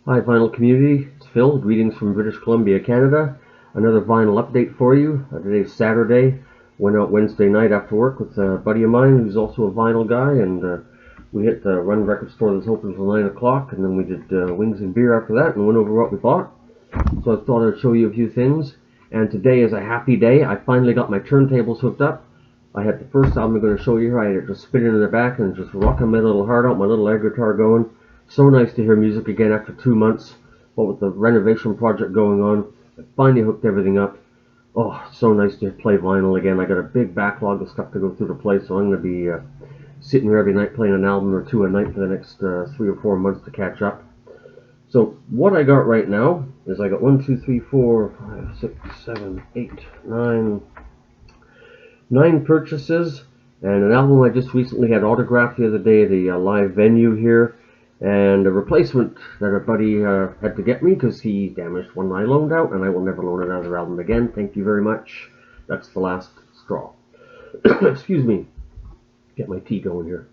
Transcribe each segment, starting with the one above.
Hi vinyl community, it's Phil, greetings from British Columbia, Canada. Another vinyl update for you. Today's Saturday, went out Wednesday night after work with a buddy of mine who's also a vinyl guy, and we hit the Run Record store that's open until 9 o'clock, and then we did wings and beer after that and went over what we bought. So I thought I'd show you a few things, and today is a happy day. I finally got my turntables hooked up. I had the first album I'm going to show you here. I had it just spinning in the back and just rocking my little heart out, my little air guitar going. So nice to hear music again after 2 months. But with the renovation project going on, I finally hooked everything up. Oh, so nice to play vinyl again. I got a big backlog of stuff to go through to play, so I'm going to be sitting here every night playing an album or two a night for the next 3 or 4 months to catch up. So what I got right now is I got 1, 2, 3, 4, 5, 6, 7, 8, 9 purchases, and an album I just recently had autographed the other day at a live venue here, and a replacement that a buddy had to get me because he damaged one I loaned out, and I will never loan another album again. Thank you very much. That's the last straw. Excuse me. Get my tea going here.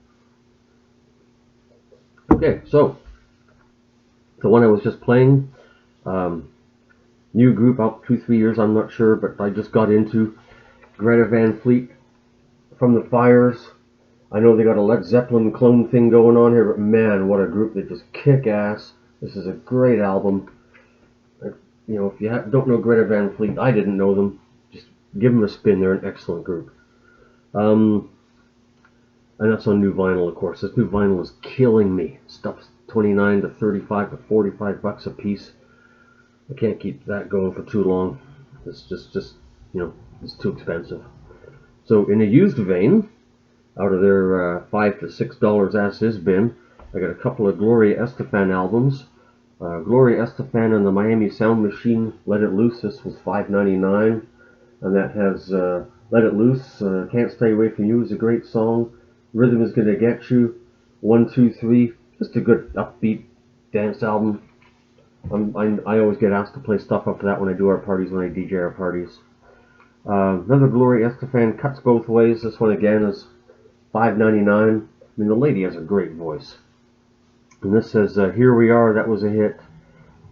Okay, so the one I was just playing, new group, out 2-3 years, I'm not sure, but I just got into Greta Van Fleet from the Fires. I know they got a Led Zeppelin clone thing going on here, but man, what a group. They just kick ass. This is a great album. You know, if you don't know Greta Van Fleet, I didn't know them. Just give them a spin. They're an excellent group. And that's on new vinyl, of course. This new vinyl is killing me. Stuff's 29 to 35 to 45 bucks a piece. I can't keep that going for too long. It's just you know, it's too expensive. So in a used vein, out of their $5 to $6 as-is bin, I got a couple of Gloria Estefan albums. Gloria Estefan and the Miami Sound Machine, Let It Loose. This was $5.99, and that has Let It Loose, Can't Stay Away From You is a great song. Rhythm Is Gonna Get You, 1, 2, 3, just a good upbeat dance album. I always get asked to play stuff up to that when I do our parties, when I DJ our parties. Another Gloria Estefan, Cuts Both Ways. This one again is $5.99. I mean, the lady has a great voice. And this says, Here We Are, that was a hit.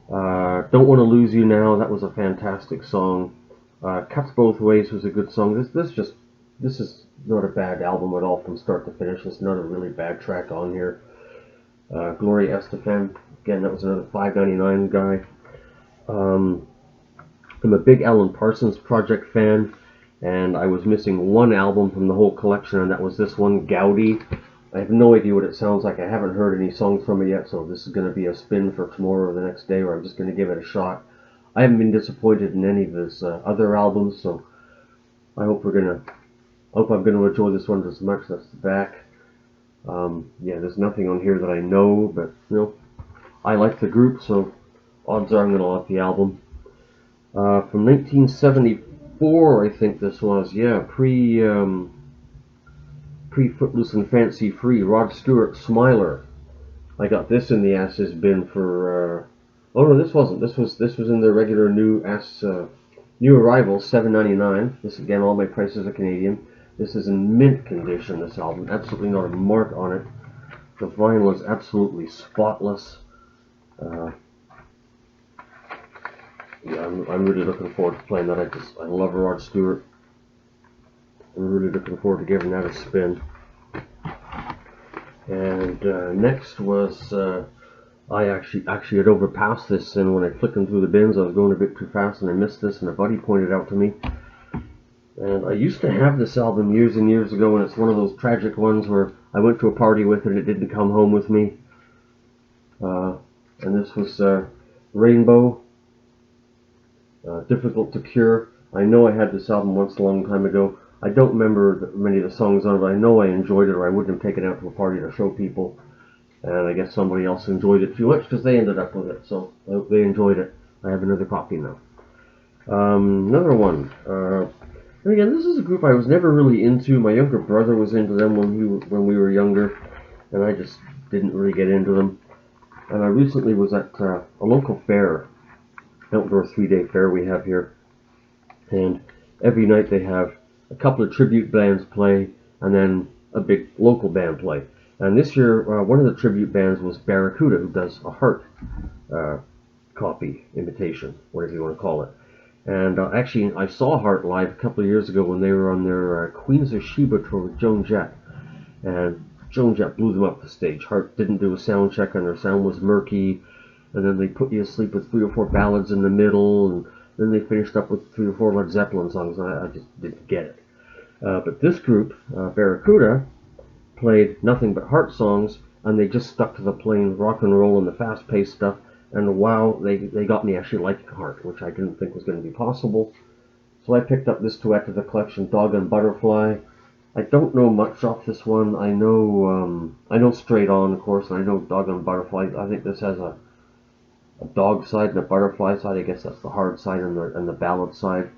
Don't Want to Lose You Now, that was a fantastic song. Cuts Both Ways was a good song. This is not a bad album at all from start to finish. It's not a really bad track on here. Gloria Estefan, again, that was another $5.99 guy. I'm a big Alan Parsons Project fan, and I was missing one album from the whole collection, and that was this one, Gaudi. I have no idea what it sounds like. I haven't heard any songs from it yet, so this is going to be a spin for tomorrow or the next day, or I'm just going to give it a shot. I haven't been disappointed in any of his other albums, so I hope I'm going to enjoy this one as much. That's the back. Yeah, there's nothing on here that I know, but you know, I like the group, so odds are I'm going to like the album. From 1974, I think this was, yeah, pre Footloose and Fancy Free, Rod Stewart, Smiler. I got this in the asses bin for, oh no, this wasn't. This was in the regular new arrival, $7.99. This again, all my prices are Canadian. This is in mint condition. This album, absolutely not a mark on it. The vinyl is absolutely spotless. Yeah, I'm really looking forward to playing that. I love Rod Stewart. I'm really looking forward to giving that a spin. And next was I actually had overpassed this, and when I flicking through the bins, I was going a bit too fast, and I missed this, and a buddy pointed out to me. And I used to have this album years and years ago, and it's one of those tragic ones where I went to a party with it, and it didn't come home with me. And this was Rainbow. Difficult to Cure. I know I had this album once a long time ago. I don't remember many of the songs on it, but I know I enjoyed it, or I wouldn't have taken it out to a party to show people. And I guess somebody else enjoyed it too much because they ended up with it, so I hope they enjoyed it. I have another copy now. Another one. And again, this is a group I was never really into. My younger brother was into them when we were younger, and I just didn't really get into them. And I recently was at a local fair, outdoor 3-day fair we have here, and every night they have a couple of tribute bands play and then a big local band play. And this year one of the tribute bands was Barracuda, who does A Heart. copy, imitation, whatever you want to call it. And actually, I saw Heart live a couple of years ago when they were on their Queens of Sheba tour with Joan Jett. And Joan Jett blew them up the stage. Heart didn't do a sound check, and their sound was murky. And then they put you to sleep with 3 or 4 ballads in the middle, and then they finished up with 3 or 4 Led Zeppelin songs. And I just didn't get it. But this group, Barracuda, played nothing but Heart songs, and they just stuck to the plain rock and roll and the fast-paced stuff. And wow, they got me actually liking Heart, which I didn't think was going to be possible. So I picked up this to add to the collection, Dog and Butterfly. I don't know much off this one. I know Straight On, of course, and I know Dog and Butterfly. I think this has a dog side and a butterfly side. I guess that's the hard side and the ballad side.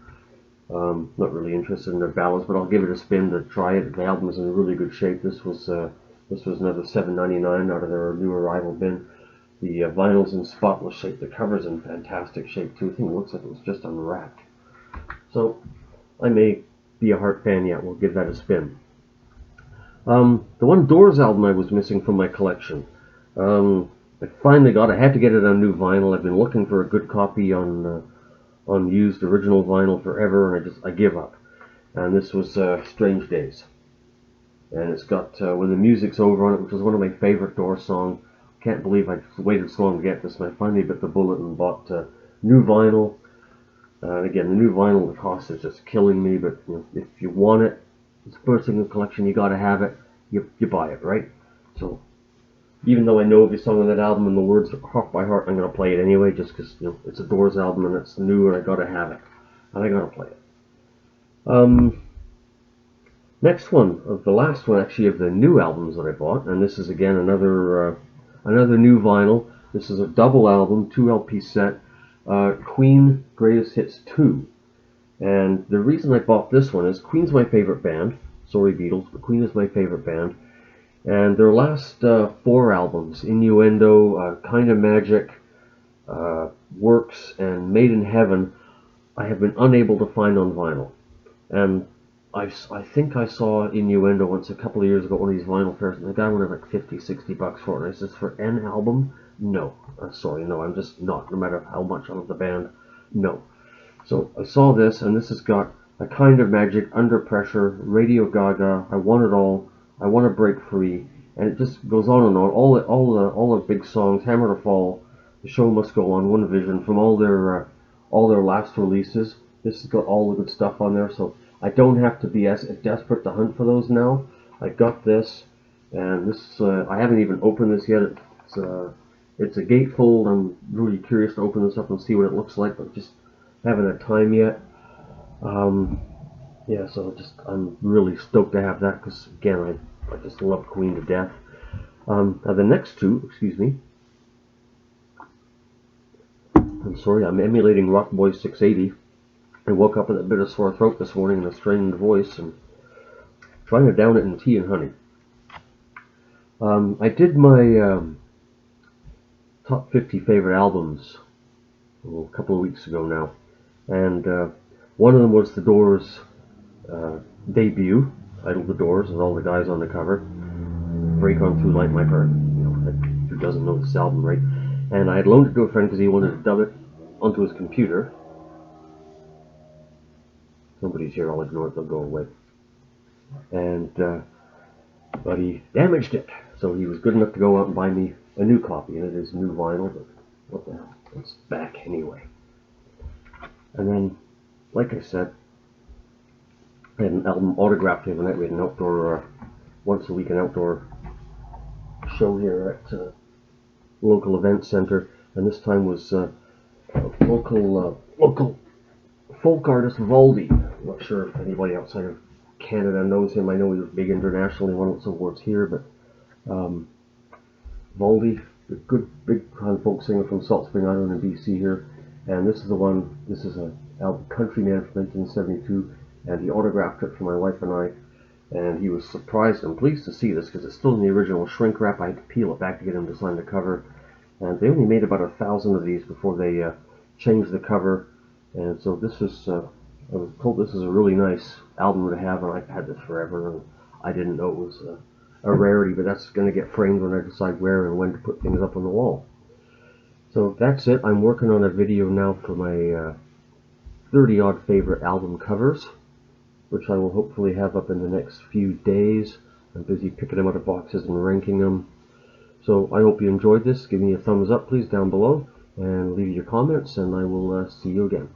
Not really interested in their ballads, but I'll give it a spin to try it. The album is in really good shape. This was another $7.99 out of their new arrival bin. The vinyl's in spotless shape. The cover's in fantastic shape too. I think it looks like it was just unwrapped. So I may be a Heart fan yet. We'll give that a spin. The one Doors album I was missing from my collection. I finally got. I had to get it on new vinyl. I've been looking for a good copy on used original vinyl forever, and I give up. And this was Strange Days. And it's got When the Music's Over on it, which is one of my favorite Doors songs. Can't believe I waited so long to get this, and I finally bit the bullet and bought new vinyl. Again, the new vinyl, the cost is just killing me, but if you want it, it's the first thing in the collection, you gotta have it, you buy it, right? So, even though I know every song on that album and the words off by heart, I'm gonna play it anyway, just because it's a Doors album and it's new and I gotta have it. And I gotta play it. Next one, the last one actually of the new albums that I bought, and this is again another new vinyl. This is a double album, 2 LP set, Queen Greatest Hits 2. And the reason I bought this one is Queen's my favorite band. Sorry Beatles, but Queen is my favorite band. And their last 4 albums, Innuendo, Kinda Magic, Works, and Made in Heaven, I have been unable to find on vinyl. And I think I saw Innuendo once a couple of years ago at one of these vinyl fairs, and the guy wanted like $50-$60 for it. And I said, for an album? No. Sorry, no, I'm just not. No matter how much I love the band, no. So I saw this, and this has got A Kind of Magic, Under Pressure, Radio Gaga, I Want It All, I Want to Break Free, and it just goes on and on. All the big songs, Hammer to Fall, The Show Must Go On, One Vision, from all their last releases. This has got all the good stuff on there, so I don't have to be as desperate to hunt for those now. I got this, and this I haven't even opened this yet. It's a gatefold. I'm really curious to open this up and see what it looks like, but just haven't had time yet. Yeah, so I'm really stoked to have that because again, I just love Queen to death. Now the next two, excuse me. I'm sorry, I'm emulating Rock Boy 680. I woke up with a bit of sore throat this morning and a strained voice, and trying to down it in tea and honey. I did my top 50 favorite albums a couple of weeks ago now, and one of them was the Doors' debut, Idle the Doors, with all the guys on the cover. Break On Through Light My Heart. Who doesn't know this album, right? And I had loaned it to a friend because he wanted to dub it onto his computer. Somebody's here, I'll ignore it, they'll go away. And, but he damaged it. So he was good enough to go out and buy me a new copy, and it is new vinyl, but what the hell, it's back anyway. And then, like I said, I had an album autographed the other night. We had an outdoor, once a week, an outdoor show here at local event center, and this time was local folk artist Valdi. I'm not sure if anybody outside of Canada knows him. I know he was big internationally, won some awards here, but Valdi, a good big folk singer from Salt Spring Island in BC here, and this is the one. This is an album, Countryman from 1972, and he autographed it for my wife and I. And he was surprised and pleased to see this because it's still in the original shrink wrap. I had to peel it back to get him to sign the cover. And they only made about 1,000 of these before they changed the cover. And so this is, I was told this is a really nice album to have, and I've had this forever. And I didn't know it was a rarity, but that's going to get framed when I decide where and when to put things up on the wall. So that's it. I'm working on a video now for my 30 odd favorite album covers, which I will hopefully have up in the next few days. I'm busy picking them out of boxes and ranking them. So I hope you enjoyed this. Give me a thumbs up please down below and leave your comments, and I will see you again.